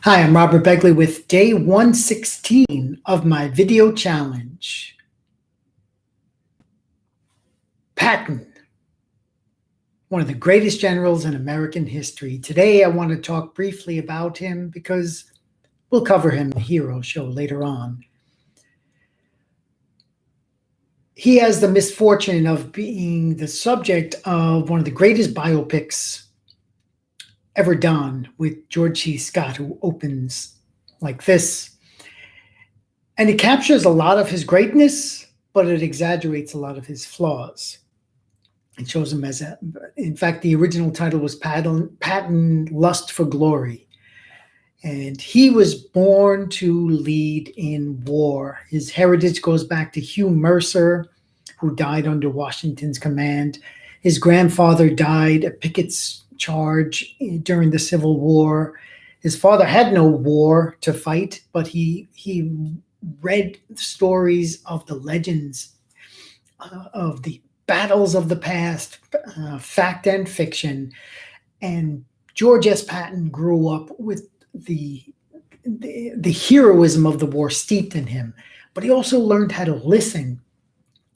Hi, I'm Robert Begley with day 116 of my video challenge. Patton, one of the greatest generals in American history. Today I want to talk briefly about him because we'll cover him in the Hero Show later on. He has the misfortune of being the subject of one of the greatest biopics ever done, with George C. Scott, who opens like this. And it captures a lot of his greatness, but it exaggerates a lot of his flaws. It shows him in fact, the original title was Patton, Lust for Glory. And he was born to lead in war. His heritage goes back to Hugh Mercer, who died under Washington's command. His grandfather died at Pickett's charge during the Civil War. His father had no war to fight, but he read stories of the legends of the battles of the past, fact and fiction. And George S. Patton grew up with the heroism of the war steeped in him, but he also learned how to listen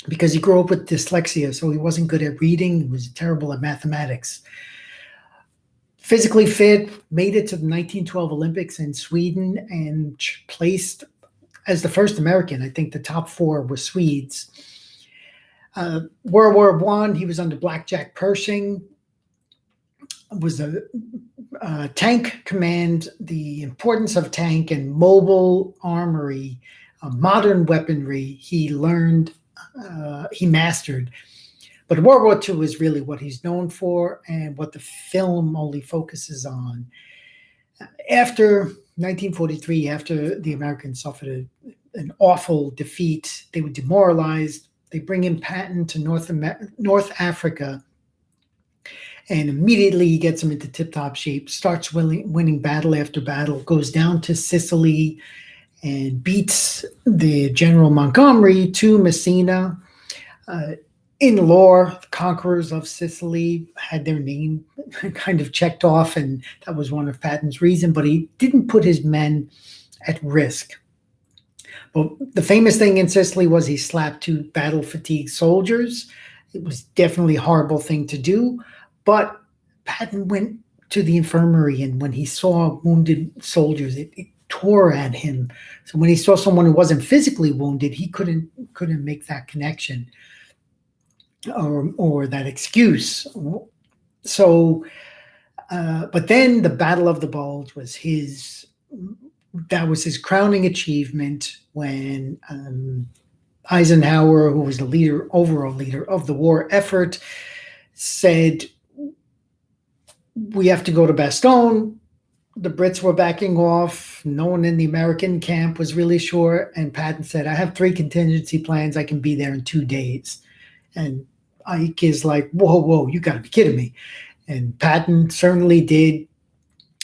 because he grew up with dyslexia, so he wasn't good at reading. He was terrible at mathematics. Physically fit, made it to the 1912 Olympics in Sweden and placed as the first American. I think the top four were Swedes. World War I, he was under Blackjack Pershing, was a tank command, the importance of tank and mobile armory, modern weaponry he learned, he mastered. But World War II is really what he's known for and what the film only focuses on. After 1943, after the Americans suffered an awful defeat, they were demoralized. They bring in Patton to North Africa, and immediately he gets them into tip-top shape, starts winning battle after battle, goes down to Sicily and beats the General Montgomery to Messina. In lore, the conquerors of Sicily had their name kind of checked off, and that was one of Patton's reasons, but he didn't put his men at risk. But the famous thing in Sicily was he slapped two battle-fatigued soldiers. It was definitely a horrible thing to do, but Patton went to the infirmary, and when he saw wounded soldiers, it tore at him. So when he saw someone who wasn't physically wounded, he couldn't make that connection or that excuse. So, but then the Battle of the Bulge was his crowning achievement when Eisenhower, who was the overall leader of the war effort, said, we have to go to Bastogne. The Brits were backing off. No one in the American camp was really sure. And Patton said, I have 3 contingency plans. I can be there in 2 days. And Ike is like, whoa, you got to be kidding me. And Patton certainly did,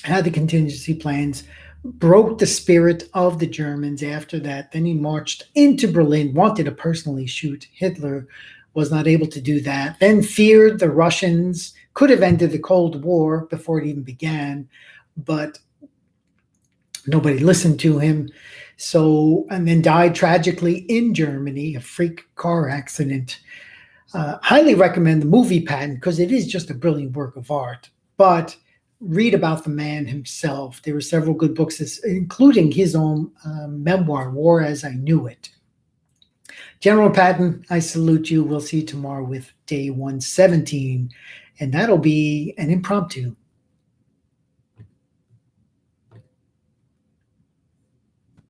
had the contingency plans, broke the spirit of the Germans after that. Then he marched into Berlin, wanted to personally shoot Hitler, was not able to do that. Then feared the Russians, could have ended the Cold War before it even began, but nobody listened to him. So, and then died tragically in Germany, a freak car accident. Highly recommend the movie Patton because it is just a brilliant work of art. But read about the man himself. There were several good books, including his own memoir, War as I Knew It. General Patton, I salute you. We'll see you tomorrow with day 117, and that'll be an impromptu.